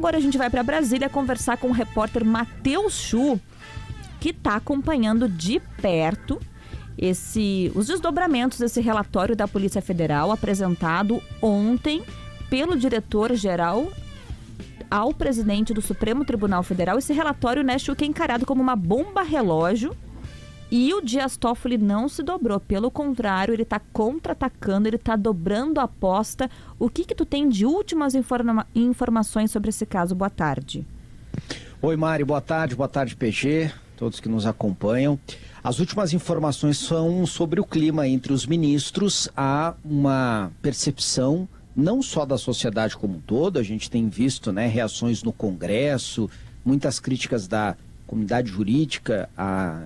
agora a gente vai para Brasília conversar com o repórter Matheus Chu, que está acompanhando de perto os desdobramentos desse relatório da Polícia Federal apresentado ontem pelo diretor-geral ao presidente do Supremo Tribunal Federal. Esse relatório, né, Chu, que é encarado como uma bomba relógio, e o Dias Toffoli não se dobrou. Pelo contrário, ele está contra-atacando, ele está dobrando a aposta. O que tu tem de últimas informações sobre esse caso? Boa tarde. Oi, Mari, boa tarde PG, todos que nos acompanham. As últimas informações são sobre o clima entre os ministros. Há uma percepção não só da sociedade como um todo, a gente tem visto, né, reações no Congresso, muitas críticas da comunidade jurídica à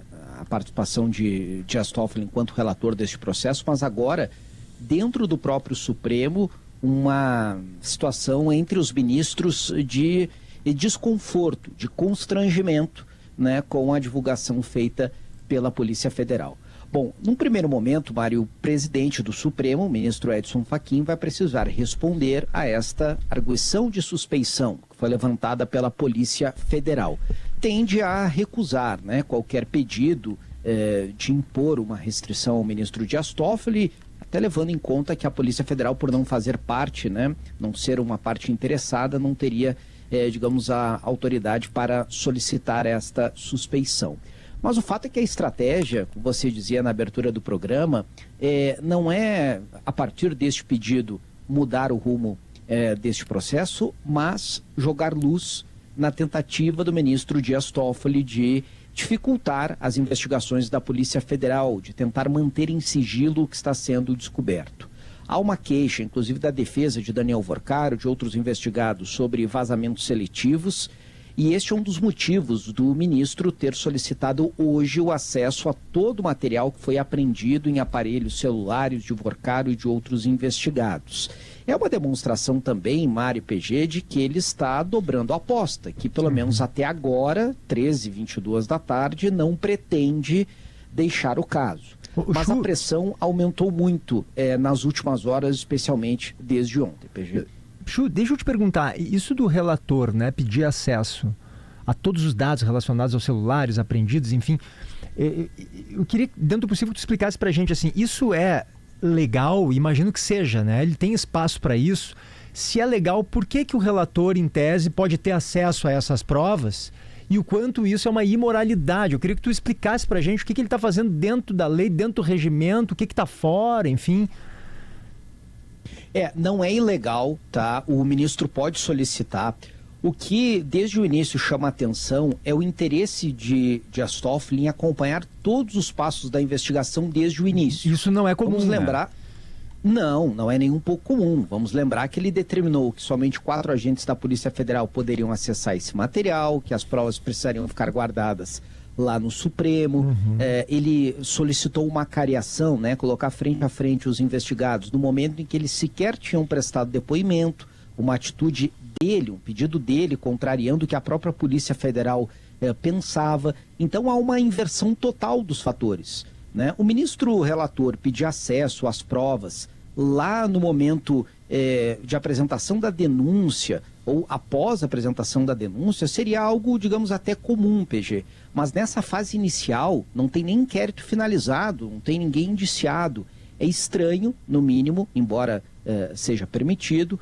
participação de Dias Toffoli enquanto relator deste processo, mas agora, dentro do próprio Supremo, uma situação entre os ministros de desconforto, de constrangimento, né, com a divulgação feita pela Polícia Federal. Bom, num primeiro momento, Mário, o presidente do Supremo, o ministro Edson Fachin, vai precisar responder a esta arguição de suspeição que foi levantada pela Polícia Federal. Tende a recusar, né, qualquer pedido de impor uma restrição ao ministro Dias Toffoli, até levando em conta que a Polícia Federal, por não fazer parte, né, não ser uma parte interessada, não teria, digamos, a autoridade para solicitar esta suspeição. Mas o fato é que a estratégia, como você dizia na abertura do programa, não é, a partir deste pedido, mudar o rumo deste processo, mas jogar luz na tentativa do ministro Dias Toffoli de dificultar as investigações da Polícia Federal, de tentar manter em sigilo o que está sendo descoberto. Há uma queixa, inclusive da defesa de Daniel Vorcaro, de outros investigados, sobre vazamentos seletivos, e este é um dos motivos do ministro ter solicitado hoje o acesso a todo o material que foi apreendido em aparelhos celulares de Vorcaro e de outros investigados. É uma demonstração também, Mário PG, de que ele está dobrando a aposta, que pelo menos até agora, 13h22 da tarde, não pretende deixar o caso. Mas a pressão aumentou muito nas últimas horas, especialmente desde ontem, PG. Chu, deixa eu te perguntar, isso do relator, né, pedir acesso a todos os dados relacionados aos celulares apreendidos, enfim, eu queria, dentro do possível, que tu explicasse pra gente, assim, isso é legal? Imagino que seja, né? Ele tem espaço para isso. Se é legal, por que o relator, em tese, pode ter acesso a essas provas? E o quanto isso é uma imoralidade? Eu queria que tu explicasse pra gente o que ele está fazendo dentro da lei, dentro do regimento, o que está fora, enfim. Não é ilegal, tá? O ministro pode solicitar. O que, desde o início, chama atenção é o interesse de Dias Toffoli em acompanhar todos os passos da investigação desde o início. Isso não é comum, vamos lembrar, né? Não é nem um pouco comum. Vamos lembrar que ele determinou que somente 4 agentes da Polícia Federal poderiam acessar esse material, que as provas precisariam ficar guardadas lá no Supremo. Ele solicitou uma cariação, né, colocar frente a frente os investigados no momento em que eles sequer tinham prestado depoimento, uma atitude dele, um pedido dele, contrariando o que a própria Polícia Federal pensava. Então há uma inversão total dos fatores, né? O ministro relator pedir acesso às provas lá no momento de apresentação da denúncia ou após a apresentação da denúncia seria algo, digamos, até comum, PG. Mas nessa fase inicial não tem nem inquérito finalizado, não tem ninguém indiciado. É estranho, no mínimo, embora seja permitido,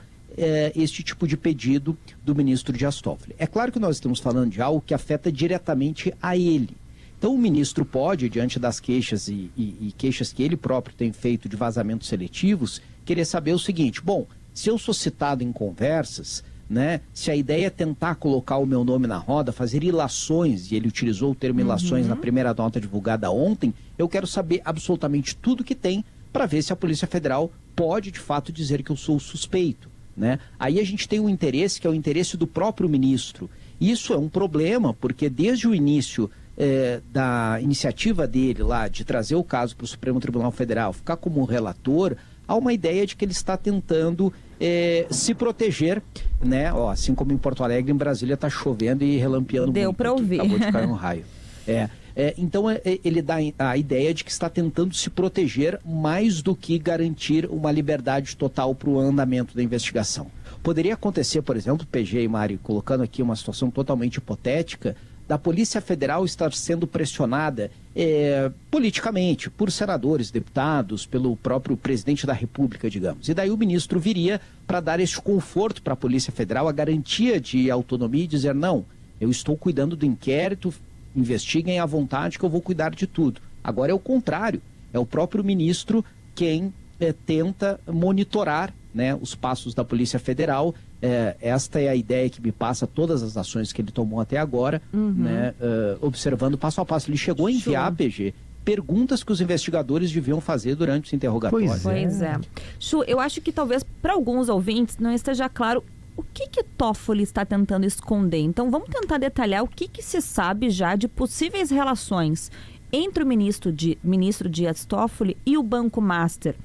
este tipo de pedido do ministro Dias Toffoli. É claro que nós estamos falando de algo que afeta diretamente a ele. Então o ministro pode, diante das queixas e queixas que ele próprio tem feito de vazamentos seletivos, querer saber o seguinte: bom, se eu sou citado em conversas, né, se a ideia é tentar colocar o meu nome na roda, fazer ilações, e ele utilizou o termo ilações na primeira nota divulgada ontem, eu quero saber absolutamente tudo que tem para ver se a Polícia Federal pode de fato dizer que eu sou suspeito, né? Aí a gente tem um interesse que é o interesse do próprio ministro. Isso é um problema, porque desde o início da iniciativa dele lá de trazer o caso para o Supremo Tribunal Federal, ficar como relator, há uma ideia de que ele está tentando se proteger, né? Assim como em Porto Alegre, em Brasília está chovendo e relampeando. Deu para ouvir. Acabou de cair um raio. Então ele dá a ideia de que está tentando se proteger mais do que garantir uma liberdade total para o andamento da investigação. Poderia acontecer, por exemplo, PG e Mari, colocando aqui uma situação totalmente hipotética, da Polícia Federal estar sendo pressionada politicamente por senadores, deputados, pelo próprio presidente da República, digamos. E daí o ministro viria para dar este conforto para a Polícia Federal, a garantia de autonomia e dizer, não, eu estou cuidando do inquérito, investiguem à vontade que eu vou cuidar de tudo. Agora é o contrário, é o próprio ministro quem tenta monitorar, né, os passos da Polícia Federal. Esta é a ideia que me passa todas as ações que ele tomou até agora, né, observando passo a passo. Ele chegou a enviar, PG, perguntas que os investigadores deviam fazer durante os interrogatórios. Pois é. Chu, eu acho que talvez para alguns ouvintes não esteja claro o que Toffoli está tentando esconder. Então vamos tentar detalhar o que se sabe já de possíveis relações entre o ministro Dias Toffoli e o Banco Master.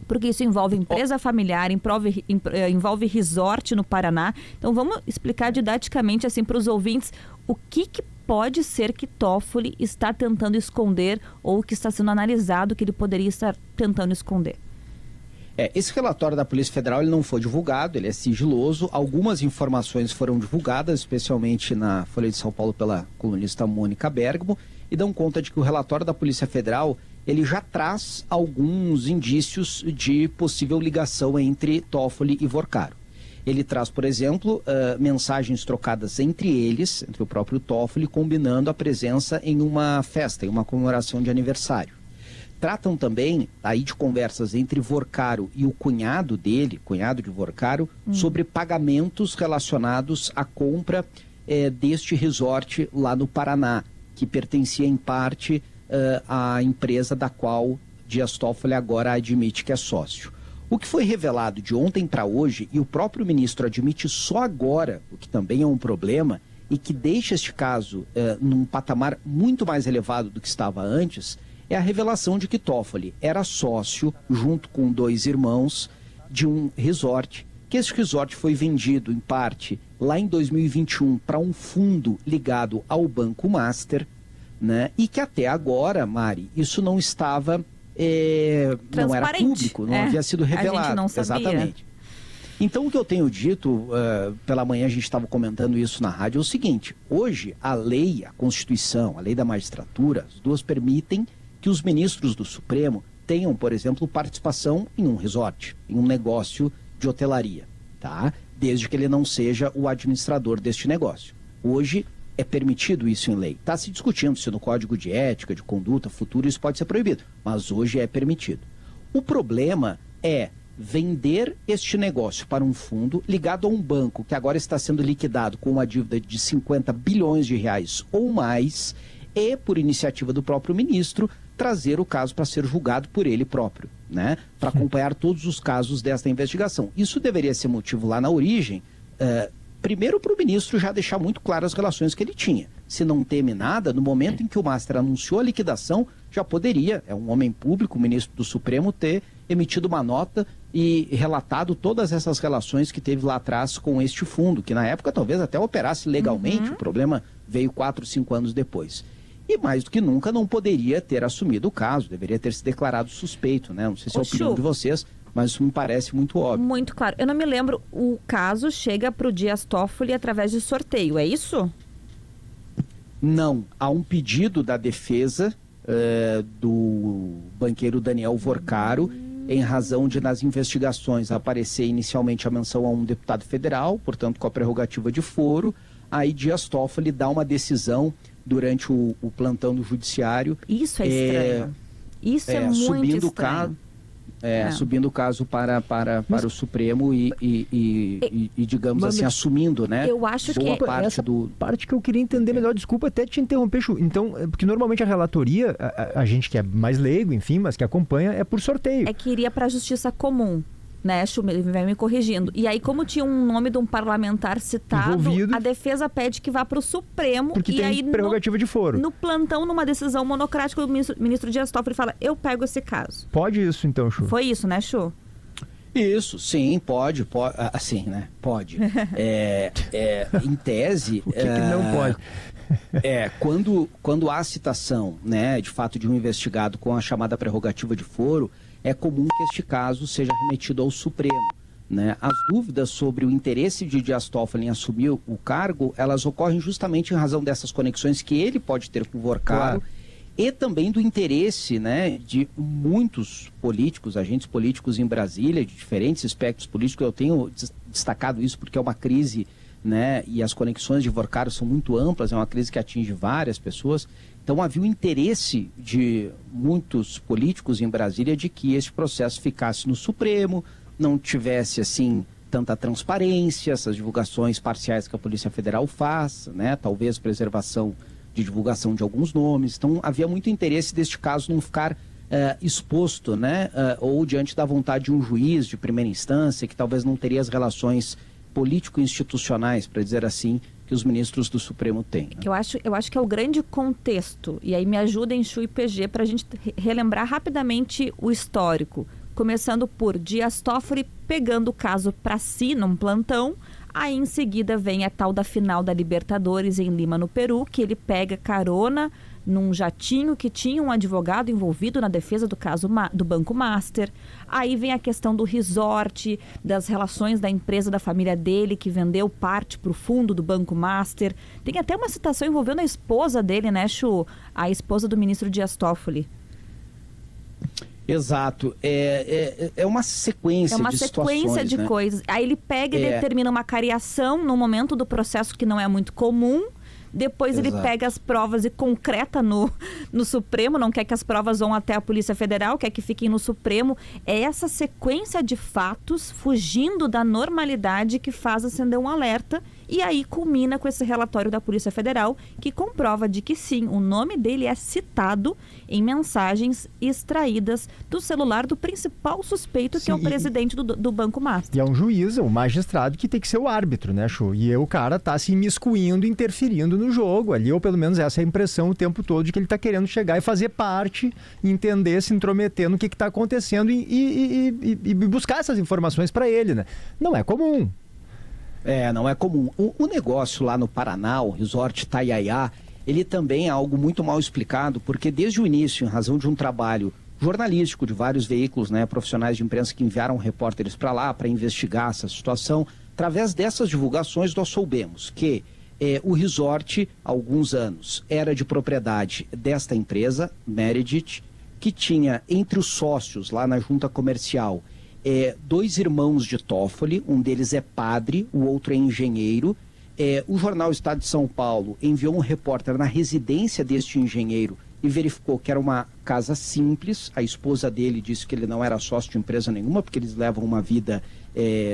Porque isso envolve empresa familiar, envolve resort no Paraná. Então vamos explicar didaticamente assim para os ouvintes o que pode ser que Toffoli está tentando esconder ou que está sendo analisado que ele poderia estar tentando esconder. Esse relatório da Polícia Federal ele não foi divulgado, ele é sigiloso. Algumas informações foram divulgadas, especialmente na Folha de São Paulo pela colunista Mônica Bergamo, e dão conta de que o relatório da Polícia Federal ele já traz alguns indícios de possível ligação entre Toffoli e Vorcaro. Ele traz, por exemplo, mensagens trocadas entre eles, entre o próprio Toffoli, combinando a presença em uma festa, em uma comemoração de aniversário. Tratam também aí de conversas entre Vorcaro e o cunhado dele, cunhado de Vorcaro, sobre pagamentos relacionados à compra deste resort lá no Paraná, que pertencia em parte à empresa da qual Dias Toffoli agora admite que é sócio. O que foi revelado de ontem para hoje, e o próprio ministro admite só agora, o que também é um problema, e que deixa este caso num patamar muito mais elevado do que estava antes, é a revelação de que Toffoli era sócio, junto com 2 irmãos, de um resort, que esse resort foi vendido, em parte, lá em 2021, para um fundo ligado ao Banco Master, né? E que até agora, Mari, isso não estava, não era público, não havia sido revelado. A gente não sabia. Exatamente. Então, o que eu tenho dito, pela manhã a gente estava comentando isso na rádio, é o seguinte: hoje a lei, a Constituição, a lei da magistratura, as duas permitem que os ministros do Supremo tenham, por exemplo, participação em um resort, em um negócio de hotelaria, tá? Desde que ele não seja o administrador deste negócio. Hoje é permitido isso em lei. Está se discutindo se no Código de Ética, de Conduta futuro isso pode ser proibido, mas hoje é permitido. O problema é vender este negócio para um fundo ligado a um banco que agora está sendo liquidado com uma dívida de 50 bilhões de reais ou mais e, por iniciativa do próprio ministro, trazer o caso para ser julgado por ele próprio, né? Para acompanhar todos os casos desta investigação. Isso deveria ser motivo lá na origem, primeiro para o ministro já deixar muito claras as relações que ele tinha. Se não teme nada, no momento em que o Master anunciou a liquidação, já poderia, é um homem público, o ministro do Supremo, ter emitido uma nota e relatado todas essas relações que teve lá atrás com este fundo, que na época talvez até operasse legalmente, o problema veio 4, 5 anos depois. E mais do que nunca não poderia ter assumido o caso, deveria ter se declarado suspeito, né? Não sei se é a opinião de vocês, mas isso me parece muito óbvio. Muito claro. Eu não me lembro, o caso chega para o Dias Toffoli através de sorteio, é isso? Não, há um pedido da defesa do banqueiro Daniel Vorcaro, em razão de nas investigações aparecer inicialmente a menção a um deputado federal, portanto com a prerrogativa de foro, aí Dias Toffoli dá uma decisão durante o plantão do judiciário. Isso é estranho. Isso é muito subindo estranho. Subindo o caso para o Supremo e digamos assim, assumindo, né? Eu acho boa que parte parte que eu queria entender melhor, desculpa até te interromper, Chu. Então, porque normalmente a relatoria, a gente que é mais leigo, enfim, mas que acompanha, é por sorteio. É que iria para a justiça comum, né, Chu, vai me corrigindo. E aí, como tinha um nome de um parlamentar citado, envolvido, a defesa pede que vá para o Supremo. Porque e tem aí, prerrogativa de foro. No plantão, numa decisão monocrática, o ministro Dias Toffoli fala, eu pego esse caso. Pode isso, então, Chu? Foi isso, né, Chu? Isso, sim, pode assim, né? Pode. Em tese... O que não pode? Quando há citação, né, de fato de um investigado com a chamada prerrogativa de foro, é comum que este caso seja remetido ao Supremo, né? As dúvidas sobre o interesse de Dias Toffoli em assumir o cargo, elas ocorrem justamente em razão dessas conexões que ele pode ter com o Vorcaro, e também do interesse, né, de muitos políticos, agentes políticos em Brasília, de diferentes espectros políticos. Eu tenho destacado isso porque é uma crise, né, e as conexões de Vorcaro são muito amplas, é uma crise que atinge várias pessoas. Então havia o interesse de muitos políticos em Brasília de que esse processo ficasse no Supremo, não tivesse assim tanta transparência, essas divulgações parciais que a Polícia Federal faz, né, talvez preservação de divulgação de alguns nomes. Então havia muito interesse deste caso não ficar exposto, né, ou diante da vontade de um juiz de primeira instância que talvez não teria as relações político-institucionais, para dizer assim, que os ministros do Supremo têm. Né? Eu acho que é o grande contexto, e aí me ajudem Chu e PG para a gente relembrar rapidamente o histórico, começando por Dias Toffoli pegando o caso para si num plantão. Aí em seguida vem a tal da final da Libertadores em Lima, no Peru, que ele pega carona num jatinho que tinha um advogado envolvido na defesa do caso do Banco Master. Aí vem a questão do resort, das relações da empresa da família dele, que vendeu parte para o fundo do Banco Master. Tem até uma citação envolvendo a esposa dele, né, Chu? A esposa do ministro Dias Toffoli. Exato. É uma sequência de situações. É uma sequência de coisas. Aí ele pega e determina uma cariação no momento do processo que não é muito comum. Depois ele pega as provas e concreta no Supremo, não quer que as provas vão até a Polícia Federal, quer que fiquem no Supremo. É essa sequência de fatos, fugindo da normalidade, que faz acender um alerta. E aí culmina com esse relatório da Polícia Federal, que comprova de que sim, o nome dele é citado em mensagens extraídas do celular do principal suspeito, sim, que é o presidente do Banco Master. E é um juiz, um magistrado que tem que ser o árbitro, né, Chu? E o cara tá se imiscuindo, interferindo no jogo ali, ou pelo menos essa é a impressão o tempo todo de que ele tá querendo chegar e fazer parte, entender, se intrometer no que tá acontecendo e buscar essas informações para ele, né? Não é comum. Não é comum. O negócio lá no Paraná, o Resort Itaiaiá, ele também é algo muito mal explicado, porque desde o início, em razão de um trabalho jornalístico de vários veículos, né, profissionais de imprensa que enviaram repórteres para lá para investigar essa situação, através dessas divulgações nós soubemos que o resort, há alguns anos, era de propriedade desta empresa, Meredith, que tinha entre os sócios lá na junta comercial 2 irmãos de Toffoli, um deles é padre, o outro é engenheiro. O jornal Estado de São Paulo enviou um repórter na residência deste engenheiro e verificou que era uma casa simples. A esposa dele disse que ele não era sócio de empresa nenhuma, porque eles levam uma vida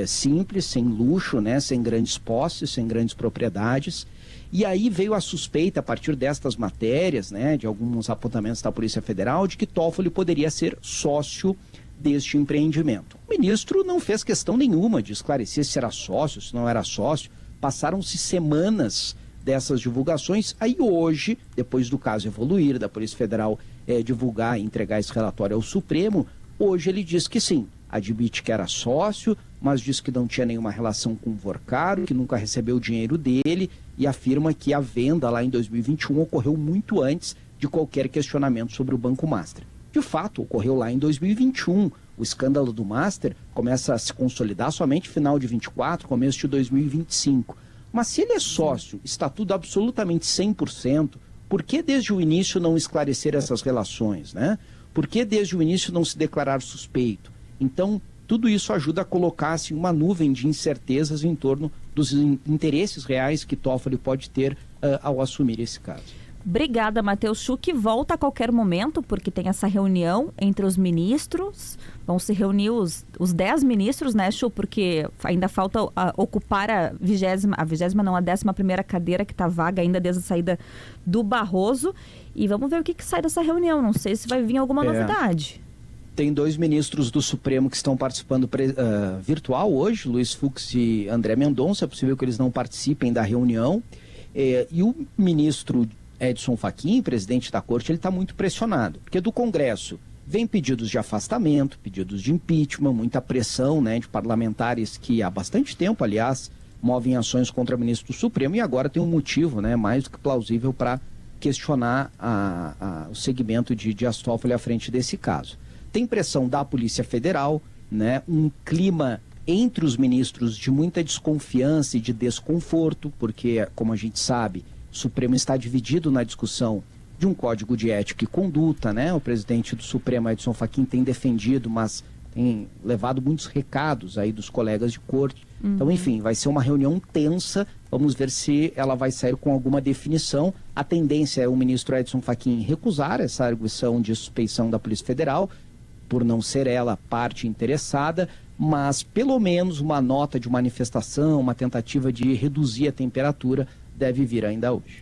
simples, sem luxo, né, sem grandes posses, sem grandes propriedades. E aí veio a suspeita, a partir destas matérias, né, de alguns apontamentos da Polícia Federal, de que Toffoli poderia ser sócio deste empreendimento. O ministro não fez questão nenhuma de esclarecer se era sócio, se não era sócio. Passaram-se semanas dessas divulgações. Aí hoje, depois do caso evoluir, da Polícia Federal divulgar e entregar esse relatório ao Supremo, hoje ele diz que sim, admite que era sócio, mas diz que não tinha nenhuma relação com o Vorcaro, que nunca recebeu o dinheiro dele, e afirma que a venda lá em 2021 ocorreu muito antes de qualquer questionamento sobre o Banco Master. De fato, ocorreu lá em 2021. O escândalo do Master começa a se consolidar somente no final de 24, começo de 2025. Mas se ele é sócio, está tudo absolutamente 100%, por que desde o início não esclarecer essas relações, né? Por que desde o início não se declarar suspeito? Então, tudo isso ajuda a colocar assim, uma nuvem de incertezas em torno dos interesses reais que Toffoli pode ter ao assumir esse caso. Obrigada, Matheus Chu, que volta a qualquer momento, porque tem essa reunião entre os ministros. Vão se reunir os 10 ministros, né, Chu? Porque ainda falta ocupar a 11ª cadeira que está vaga ainda desde a saída do Barroso. E vamos ver o que sai dessa reunião. Não sei se vai vir alguma novidade. Tem 2 ministros do Supremo que estão participando virtual hoje, Luiz Fux e André Mendonça. É possível que eles não participem da reunião. E o ministro Edson Fachin, presidente da corte, ele está muito pressionado, porque do Congresso vem pedidos de afastamento, pedidos de impeachment, muita pressão, né, de parlamentares que há bastante tempo, aliás, movem ações contra o ministro do Supremo, e agora tem um motivo, né, mais do que plausível para questionar o segmento de Dias Toffoli à frente desse caso. Tem pressão da Polícia Federal, né, um clima entre os ministros de muita desconfiança e de desconforto, porque, como a gente sabe, o Supremo está dividido na discussão de um código de ética e conduta, né? O presidente do Supremo, Edson Fachin, tem defendido, mas tem levado muitos recados aí dos colegas de corte. Então, enfim, vai ser uma reunião tensa. Vamos ver se ela vai sair com alguma definição. A tendência é o ministro Edson Fachin recusar essa arguição de suspeição da Polícia Federal, por não ser ela parte interessada, mas pelo menos uma nota de manifestação, uma tentativa de reduzir a temperatura deve vir ainda hoje.